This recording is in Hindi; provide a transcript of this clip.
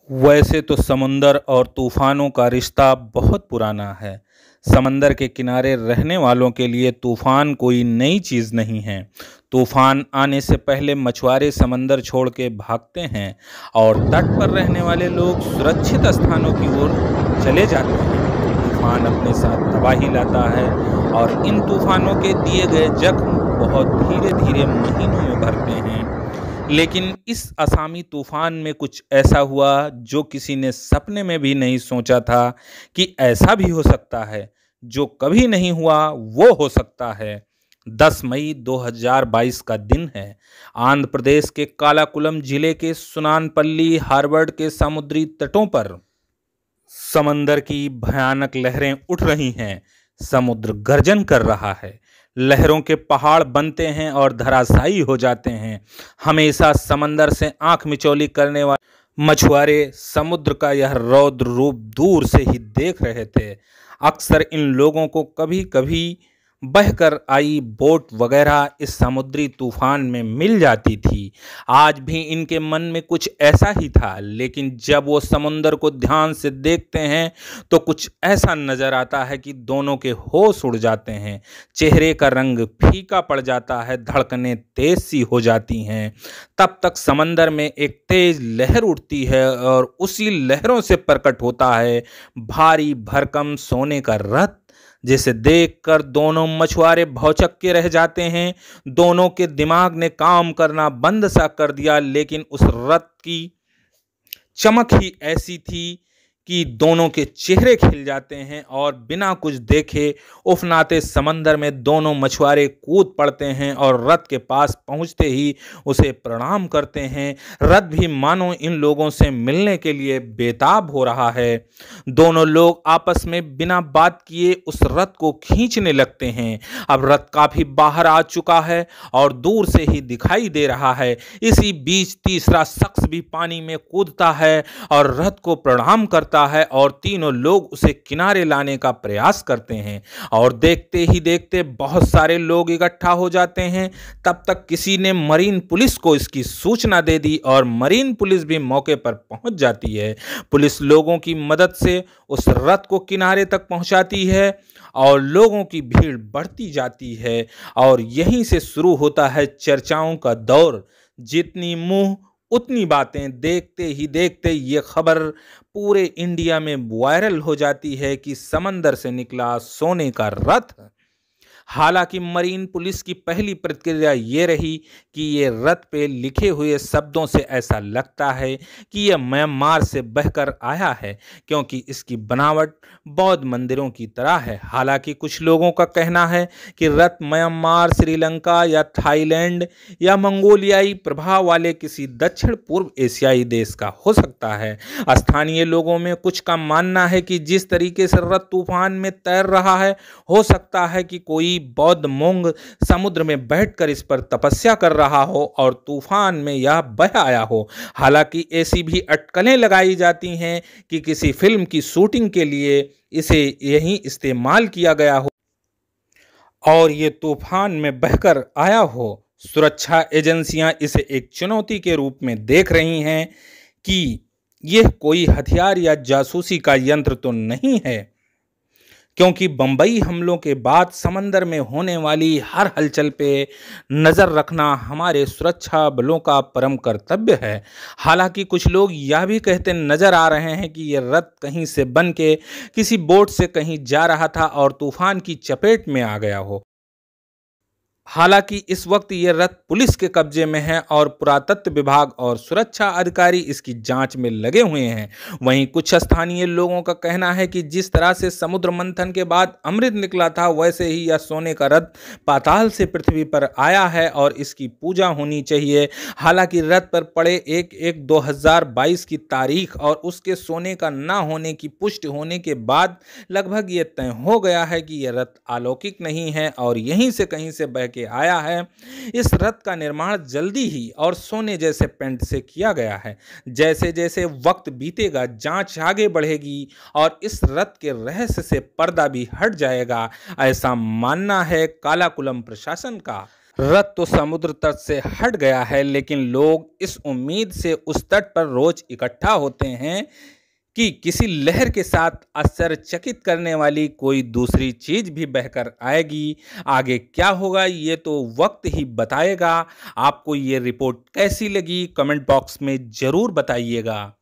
वैसे तो समंदर और तूफानों का रिश्ता बहुत पुराना है। समंदर के किनारे रहने वालों के लिए तूफान कोई नई चीज़ नहीं है। तूफान आने से पहले मछुआरे समंदर छोड़ के भागते हैं और तट पर रहने वाले लोग सुरक्षित स्थानों की ओर चले जाते हैं। तूफान अपने साथ तबाही लाता है और इन तूफानों के दिए गए जख्म बहुत धीरे धीरे महीनों में भरते हैं। लेकिन इस असामी तूफान में कुछ ऐसा हुआ जो किसी ने सपने में भी नहीं सोचा था कि ऐसा भी हो सकता है। जो कभी नहीं हुआ वो हो सकता है। 10 मई 2022 का दिन है। आंध्र प्रदेश के कालाकुलम जिले के सुनानपल्ली हार्बर के समुद्री तटों पर समंदर की भयानक लहरें उठ रही हैं। समुद्र गर्जन कर रहा है। लहरों के पहाड़ बनते हैं और धराशायी हो जाते हैं। हमेशा समंदर से आंख मिचौली करने वाले मछुआरे समुद्र का यह रौद्र रूप दूर से ही देख रहे थे। अक्सर इन लोगों को कभी कभी बहकर आई बोट वगैरह इस समुद्री तूफान में मिल जाती थी। आज भी इनके मन में कुछ ऐसा ही था, लेकिन जब वो समुंदर को ध्यान से देखते हैं तो कुछ ऐसा नजर आता है कि दोनों के होश उड़ जाते हैं। चेहरे का रंग फीका पड़ जाता है, धड़कनें तेज सी हो जाती हैं। तब तक समंदर में एक तेज लहर उठती है और उसी लहरों से प्रकट होता है भारी भरकम सोने का रथ, जिसे देखकर दोनों मछुआरे भौचक्के के रह जाते हैं। दोनों के दिमाग ने काम करना बंद सा कर दिया, लेकिन उस रथ की चमक ही ऐसी थी कि दोनों के चेहरे खिल जाते हैं और बिना कुछ देखे उफनाते समंदर में दोनों मछुआरे कूद पड़ते हैं और रथ के पास पहुंचते ही उसे प्रणाम करते हैं। रथ भी मानो इन लोगों से मिलने के लिए बेताब हो रहा है। दोनों लोग आपस में बिना बात किए उस रथ को खींचने लगते हैं। अब रथ काफी बाहर आ चुका है और दूर से ही दिखाई दे रहा है। इसी बीच तीसरा शख्स भी पानी में कूदता है और रथ को प्रणाम करता है और तीनों लोग उसे किनारे लाने का प्रयास करते हैं। और देखते ही देखते बहुत सारे लोग इकट्ठा हो जाते हैं। तब तक किसी ने मरीन पुलिस को इसकी सूचना दे दी और मरीन पुलिस भी मौके पर पहुंच जाती है। पुलिस लोगों की मदद से उस रथ को किनारे तक पहुंचाती है और लोगों की भीड़ बढ़ती जाती है। और यहीं से शुरू होता है चर्चाओं का दौर। जितनी मुंह उतनी बातें। देखते ही देखते ये खबर पूरे इंडिया में वायरल हो जाती है कि समंदर से निकला सोने का रथ। हालांकि मरीन पुलिस की पहली प्रतिक्रिया ये रही कि ये रथ पे लिखे हुए शब्दों से ऐसा लगता है कि यह म्यांमार से बहकर आया है, क्योंकि इसकी बनावट बौद्ध मंदिरों की तरह है। हालांकि कुछ लोगों का कहना है कि रथ म्यांमार, श्रीलंका या थाईलैंड या मंगोलियाई प्रभाव वाले किसी दक्षिण पूर्व एशियाई देश का हो सकता है। स्थानीय लोगों में कुछ का मानना है कि जिस तरीके से रथ तूफान में तैर रहा है, हो सकता है कि कोई बौद्ध मोंग समुद्र में बैठकर इस पर तपस्या कर रहा हो और तूफान में यह बह आया हो। हालांकि ऐसी भी अटकलें लगाई जाती हैं कि किसी फिल्म की शूटिंग के लिए इसे यहीं इस्तेमाल किया गया हो और ये तूफान में बहकर आया हो। सुरक्षा एजेंसियां इसे एक चुनौती के रूप में देख रही हैं कि यह कोई हथियार या जासूसी का यंत्र तो नहीं है, क्योंकि बंबई हमलों के बाद समंदर में होने वाली हर हलचल पे नज़र रखना हमारे सुरक्षा बलों का परम कर्तव्य है। हालांकि कुछ लोग यह भी कहते नजर आ रहे हैं कि यह रथ कहीं से बन के किसी बोट से कहीं जा रहा था और तूफान की चपेट में आ गया हो। हालांकि इस वक्त ये रथ पुलिस के कब्जे में है और पुरातत्व विभाग और सुरक्षा अधिकारी इसकी जांच में लगे हुए हैं। वहीं कुछ स्थानीय लोगों का कहना है कि जिस तरह से समुद्र मंथन के बाद अमृत निकला था, वैसे ही यह सोने का रथ पाताल से पृथ्वी पर आया है और इसकी पूजा होनी चाहिए। हालांकि रथ पर पड़े 1/1/2022 की तारीख और उसके सोने का न होने की पुष्टि होने के बाद लगभग ये तय हो गया है कि यह रथ अलौकिक नहीं है और यहीं से कहीं से बह के आया है। इस रथ का निर्माण जल्दी ही और सोने जैसे पेंट से किया गया है। जैसे जैसे वक्त बीतेगा, जांच आगे बढ़ेगी और इस रथ के रहस्य से पर्दा भी हट जाएगा, ऐसा मानना है कालाकुलम प्रशासन का। रथ तो समुद्र तट से हट गया है, लेकिन लोग इस उम्मीद से उस तट पर रोज इकट्ठा होते हैं कि किसी लहर के साथ आश्चर्यचकित करने वाली कोई दूसरी चीज भी बहकर आएगी। आगे क्या होगा ये तो वक्त ही बताएगा। आपको ये रिपोर्ट कैसी लगी कमेंट बॉक्स में जरूर बताइएगा।